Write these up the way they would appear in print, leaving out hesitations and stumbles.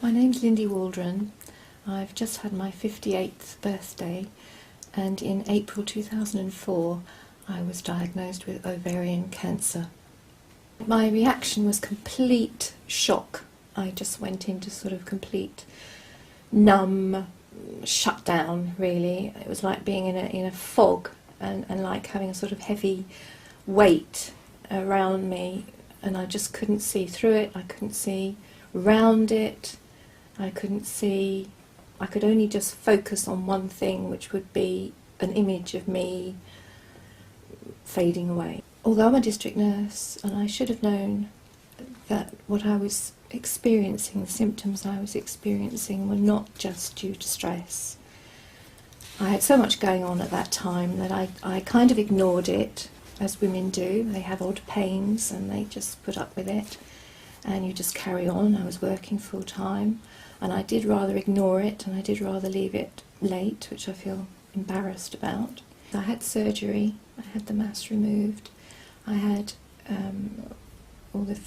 My name's Lindy Waldron. I've just had my 58th birthday, and in April 2004 I was diagnosed with ovarian cancer. My reaction was complete shock. I just went into sort of complete numb shutdown, really. It was like being in a fog and like having a sort of heavy weight around me, and I just couldn't see through it, I couldn't see round it, I could only just focus on one thing, which would be an image of me fading away. Although I'm a district nurse, and I should have known that what I was experiencing, the symptoms I was experiencing, were not just due to stress. I had so much going on at that time that I kind of ignored it, as women do. They have odd pains and they just put up with it, and you just carry on. I was working full time, and I did rather ignore it, and I did rather leave it late, which I feel embarrassed about. I had surgery, I had the mass removed, I had all the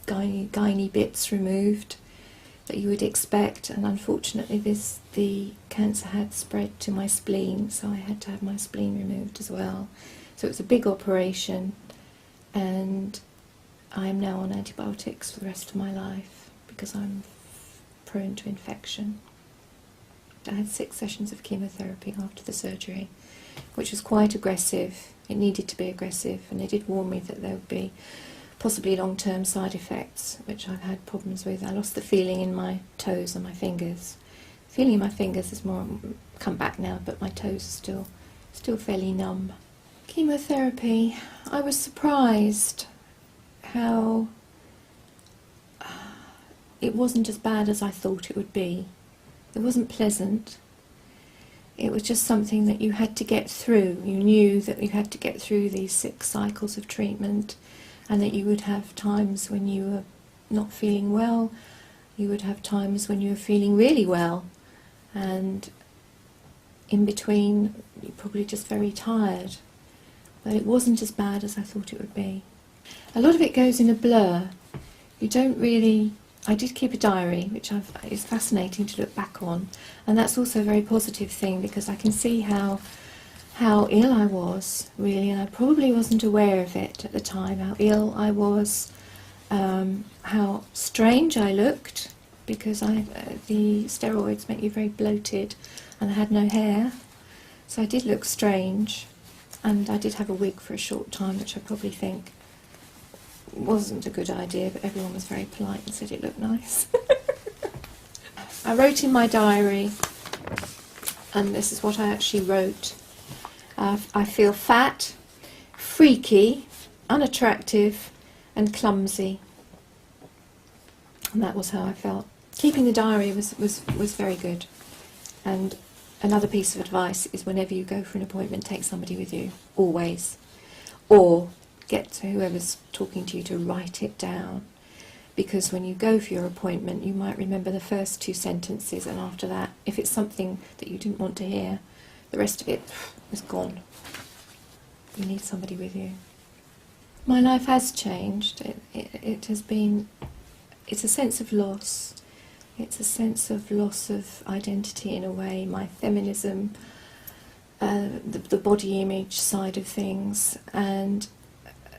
gynae bits removed that you would expect, and unfortunately the cancer had spread to my spleen, so I had to have my spleen removed as well. So it was a big operation, and I am now on antibiotics for the rest of my life because I'm prone to infection. I had 6 sessions of chemotherapy after the surgery, which was quite aggressive. It needed to be aggressive, and they did warn me that there would be possibly long-term side effects, which I've had problems with. I lost the feeling in my toes and my fingers. The feeling in my fingers has more come back now, but my toes are still fairly numb. Chemotherapy, I was surprised how it wasn't as bad as I thought it would be. It wasn't pleasant. It was just something that you had to get through. You knew that you had to get through these 6 cycles of treatment, and that you would have times when you were not feeling well, you would have times when you were feeling really well, and in between you're probably just very tired. But it wasn't as bad as I thought it would be. A lot of it goes in a blur. You don't really... I did keep a diary, which is fascinating to look back on, and that's also a very positive thing, because I can see how ill I was, really, and I probably wasn't aware of it at the time, how ill I was, how strange I looked, because the steroids make you very bloated, and I had no hair, so I did look strange, and I did have a wig for a short time, which I probably think wasn't a good idea, but everyone was very polite and said it looked nice. I wrote in my diary, and this is what I actually wrote. I feel fat, freaky, unattractive and clumsy. And that was how I felt. Keeping the diary was very good. And another piece of advice is, whenever you go for an appointment, take somebody with you, always. Or get whoever's talking to you to write it down, because when you go for your appointment you might remember the first 2 sentences, and after that, if it's something that you didn't want to hear, the rest of it is gone. You need somebody with you. My life has changed. It has been... it's a sense of loss. It's a sense of loss of identity in a way, my feminism, the body image side of things, and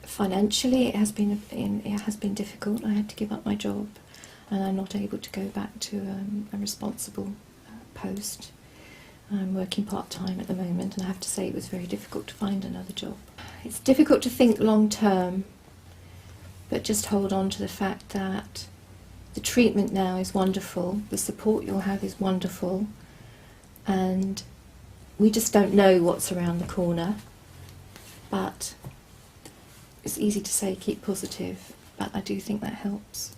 financially it has been difficult. I had to give up my job, and I'm not able to go back to a responsible post. I'm working part-time at the moment, and I have to say it was very difficult to find another job. It's difficult to think long-term, but just hold on to the fact that the treatment now is wonderful, the support you'll have is wonderful, and we just don't know what's around the corner. But it's easy to say keep positive, but I do think that helps.